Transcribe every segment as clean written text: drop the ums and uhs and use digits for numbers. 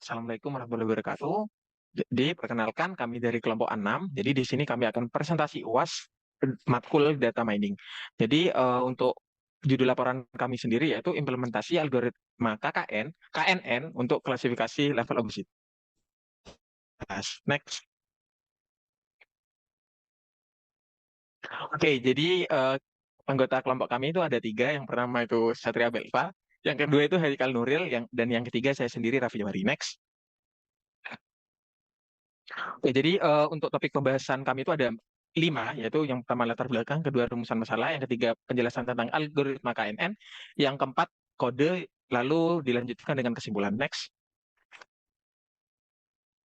Assalamualaikum warahmatullahi wabarakatuh. Jadi, perkenalkan kami dari kelompok 6. Jadi, di sini kami akan presentasi UAS matkul data mining. Jadi, untuk judul laporan kami sendiri yaitu implementasi algoritma KNN untuk klasifikasi level obesitas. Next. Oke, jadi anggota kelompok kami itu ada 3. Yang pertama itu Satria Belva, yang kedua itu Haikal Nuril, dan yang ketiga saya sendiri Raffi Jawari. Next. Oke, jadi untuk topik pembahasan kami itu ada 5, yaitu yang pertama latar belakang, kedua rumusan masalah, yang ketiga penjelasan tentang algoritma KNN, yang keempat kode, lalu dilanjutkan dengan kesimpulan. Next.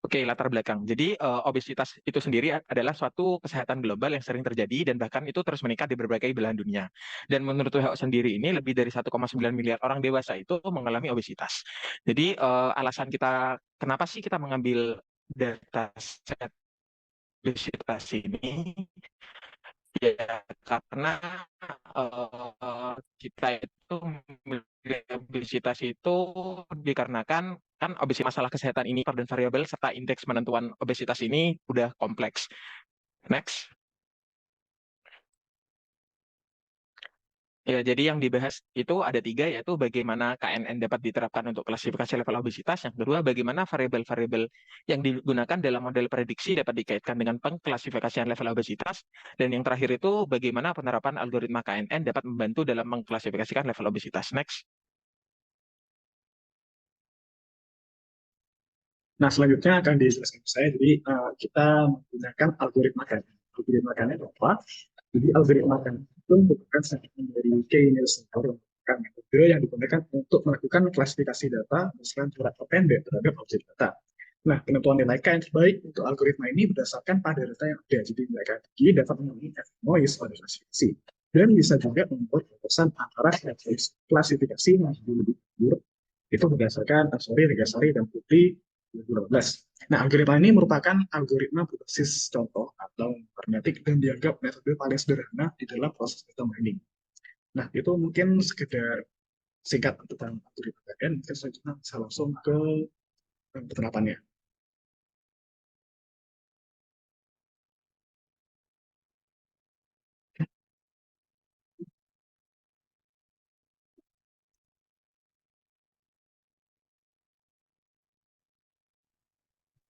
Oke, latar belakang. Jadi obesitas itu sendiri adalah suatu kesehatan global yang sering terjadi dan bahkan itu terus meningkat di berbagai belahan dunia. Dan menurut WHO sendiri ini lebih dari 1,9 miliar orang dewasa itu mengalami obesitas. Jadi alasan kita kenapa sih kita mengambil data set obesitas ini, ya karena kita itu memilih obesitas itu dikarenakan kan obesitas masalah kesehatan ini dan variabel serta indeks penentuan obesitas ini udah kompleks. Next. Ya, jadi yang dibahas itu ada 3, yaitu bagaimana KNN dapat diterapkan untuk klasifikasi level obesitas. Yang kedua, bagaimana variabel-variabel yang digunakan dalam model prediksi dapat dikaitkan dengan pengklasifikasian level obesitas. Dan yang terakhir itu, bagaimana penerapan algoritma KNN dapat membantu dalam mengklasifikasikan level obesitas. Next. Nah, selanjutnya akan dijelaskan saya. Jadi, kita menggunakan algoritma kan. Algoritma kan itu apa? Jadi, algoritma kan itu merupakan sambungan dari K-Nielsen, merupakan metode yang digunakan untuk melakukan klasifikasi data berdasarkan jarak pendek terhadap objek data. Nah, penentuan nilai K yang terbaik untuk algoritma ini berdasarkan pada data yang ada. Jadi, nilai K tinggi dapat memenuhi noise pada klasifikasi. Dan bisa juga membuat batasan antara klasifikasi yang lebih buruk itu berdasarkan Asori, Regasari, dan Putri 2012. Nah, algoritma ini merupakan algoritma berbasis contoh atau hermeneutik dan dianggap metode paling sederhana di dalam proses data mining. Nah, itu mungkin sekedar singkat tentang algoritma dan kita selanjutnya bisa langsung ke penerapannya.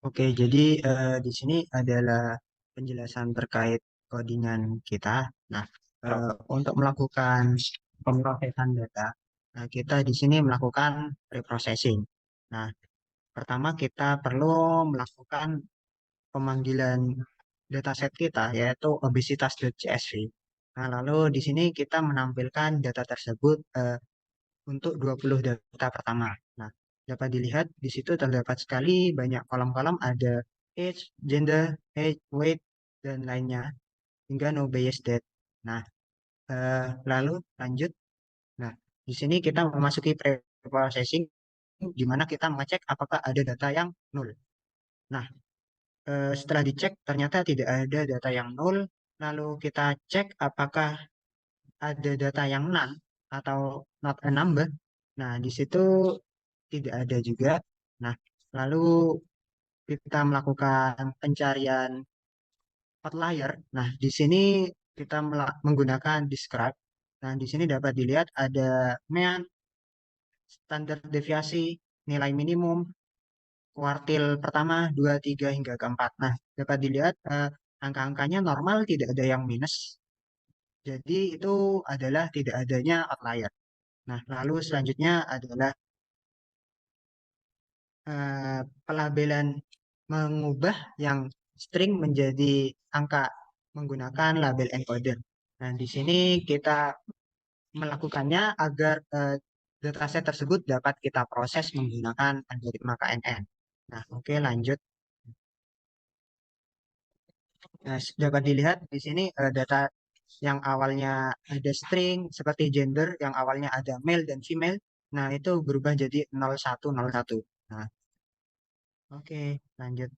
Oke, jadi di sini adalah penjelasan terkait codingan kita. Nah, untuk melakukan pemrosesan data, nah, kita di sini melakukan preprocessing. Nah, pertama kita perlu melakukan pemanggilan dataset kita, yaitu obesitas.csv. Nah, lalu di sini kita menampilkan data tersebut untuk 20 data pertama. Nah, dapat dilihat di situ terdapat sekali banyak kolom-kolom, ada age, gender, age, weight, dan lainnya, hingga no bias date. Nah, lalu lanjut. Nah, di sini kita memasuki pre-processing, di mana kita mengecek apakah ada data yang nol. Nah, setelah dicek ternyata tidak ada data yang nol. Lalu kita cek apakah ada data yang none atau not a number. Nah, di situ tidak ada juga. Nah, lalu kita melakukan pencarian outlier. Nah, di sini kita menggunakan describe. Nah, di sini dapat dilihat ada mean, standar deviasi, nilai minimum, kuartil pertama, 2, 3, hingga keempat. Nah, dapat dilihat angka-angkanya normal, tidak ada yang minus. Jadi itu adalah tidak adanya outlier. Nah, lalu selanjutnya adalah pelabelan mengubah yang string menjadi angka menggunakan label encoder. Nah, di sini kita melakukannya agar dataset tersebut dapat kita proses menggunakan algoritma KNN. Nah, oke, lanjut. Nah, dapat dilihat di sini data yang awalnya ada string seperti gender, yang awalnya ada male dan female. Nah, itu berubah jadi 0101. Nah, oke, lanjut.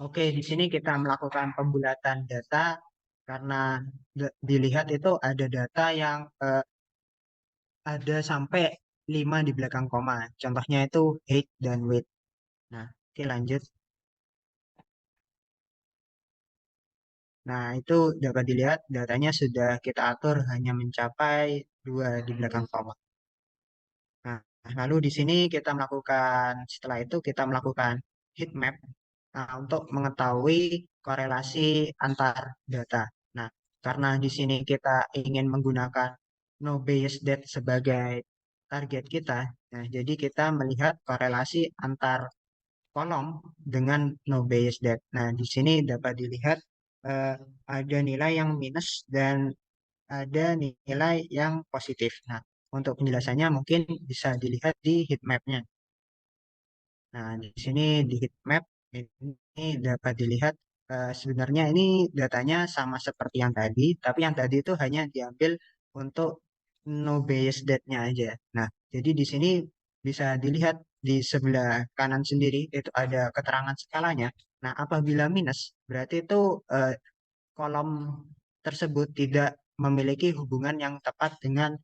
Oke, di sini kita melakukan pembulatan data karena dilihat itu ada data yang ada sampai 5 di belakang koma. Contohnya itu height dan weight. Nah, oke lanjut. Nah, itu dapat dilihat datanya sudah kita atur hanya mencapai 2 di belakang koma. Nah, lalu di sini kita melakukan, setelah itu kita melakukan heat map untuk mengetahui korelasi antar data. Nah, karena di sini kita ingin menggunakan no Bayes date sebagai target kita, nah jadi kita melihat korelasi antar kolom dengan no Bayes date. Nah, di sini dapat dilihat eh, ada nilai yang minus dan ada nilai yang positif. Nah, untuk penjelasannya mungkin bisa dilihat di heat map-nya. Nah, di sini di heat map ini dapat dilihat sebenarnya ini datanya sama seperti yang tadi, tapi yang tadi itu hanya diambil untuk no Bayes date-nya aja. Nah, jadi di sini bisa dilihat di sebelah kanan sendiri itu ada keterangan skalanya. Nah, apabila minus, berarti itu eh, kolom tersebut tidak memiliki hubungan yang tepat dengan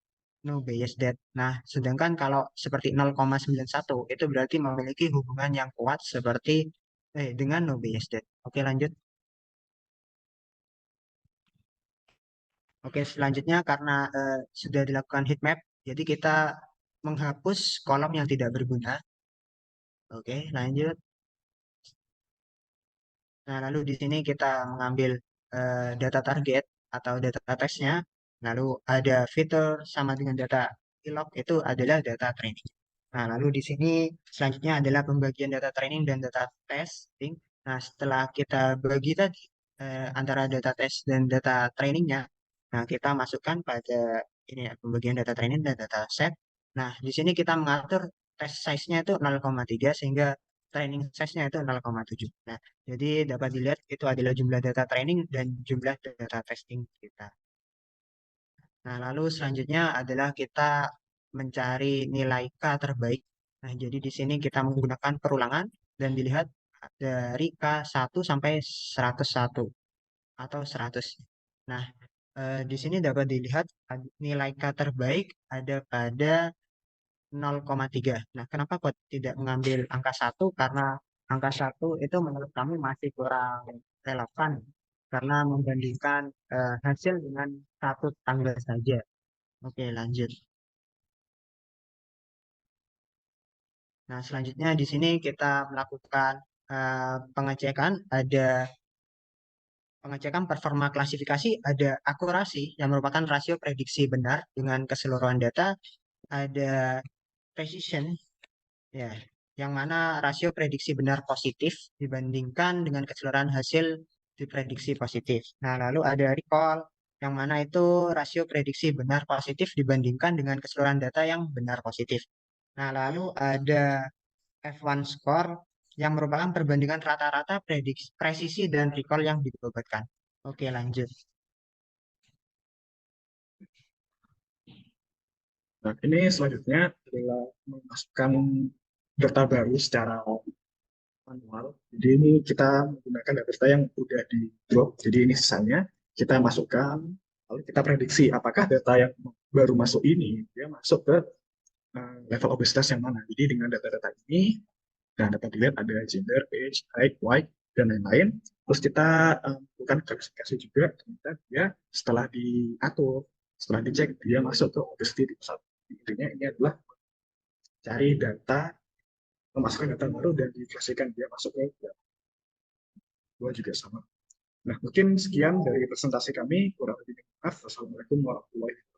no Bayes date. Nah, sedangkan kalau seperti 0,91 itu berarti memiliki hubungan yang kuat seperti dengan no Bayes date. Oke, lanjut. Oke, selanjutnya karena sudah dilakukan heat map, jadi kita menghapus kolom yang tidak berguna. Oke, lanjut. Nah, lalu di sini kita mengambil data target atau data teksnya. Lalu ada fitur sama dengan data ilog itu adalah data training. Nah, lalu di sini selanjutnya adalah pembagian data training dan data testing. Nah, setelah kita bagi tadi antara data test dan data trainingnya, nah kita masukkan pada ini ya, pembagian data training dan data set. Nah, di sini kita mengatur test size-nya itu 0,3 sehingga training size-nya itu 0,7. Nah, jadi dapat dilihat itu adalah jumlah data training dan jumlah data testing kita. Nah, lalu selanjutnya adalah kita mencari nilai K terbaik. Nah, jadi di sini kita menggunakan perulangan dan dilihat dari K1 sampai 101 atau 100. Nah, di sini dapat dilihat nilai K terbaik ada pada 0,3. Nah, kenapa kok tidak mengambil angka 1? Karena angka 1 itu menurut kami masih kurang relevan karena membandingkan hasil dengan satu tanggal saja. Oke, lanjut. Nah, selanjutnya di sini kita melakukan pengecekan, ada pengecekan performa klasifikasi, ada akurasi yang merupakan rasio prediksi benar dengan keseluruhan data, ada precision ya, yang mana rasio prediksi benar positif dibandingkan dengan keseluruhan hasil diprediksi positif. Nah, lalu ada recall, yang mana itu rasio prediksi benar positif dibandingkan dengan keseluruhan data yang benar positif. Nah, lalu ada F1 score yang merupakan perbandingan rata-rata prediksi, presisi dan recall yang dibobotkan. Oke, lanjut. Nah, ini selanjutnya adalah memasukkan data baru secara manual. Jadi ini kita menggunakan data yang udah di drop. Jadi ini sisanya kita masukkan, lalu kita prediksi apakah data yang baru masuk ini dia masuk ke level obesitas yang mana. Jadi dengan data-data ini, nah dapat dilihat ada gender, age, height, weight, dan lain-lain. Terus kita bukan klasifikasi juga, ternyata dia setelah diatur, setelah dicek, dia masuk ke obesity tipe 1. Intinya ini adalah cari data, memasukkan data baru dan diklasifikasikan dia masuk ke dua juga sama. Nah, mungkin sekian dari presentasi kami. Kurang lebih maaf. Wassalamualaikum warahmatullahi wabarakatuh.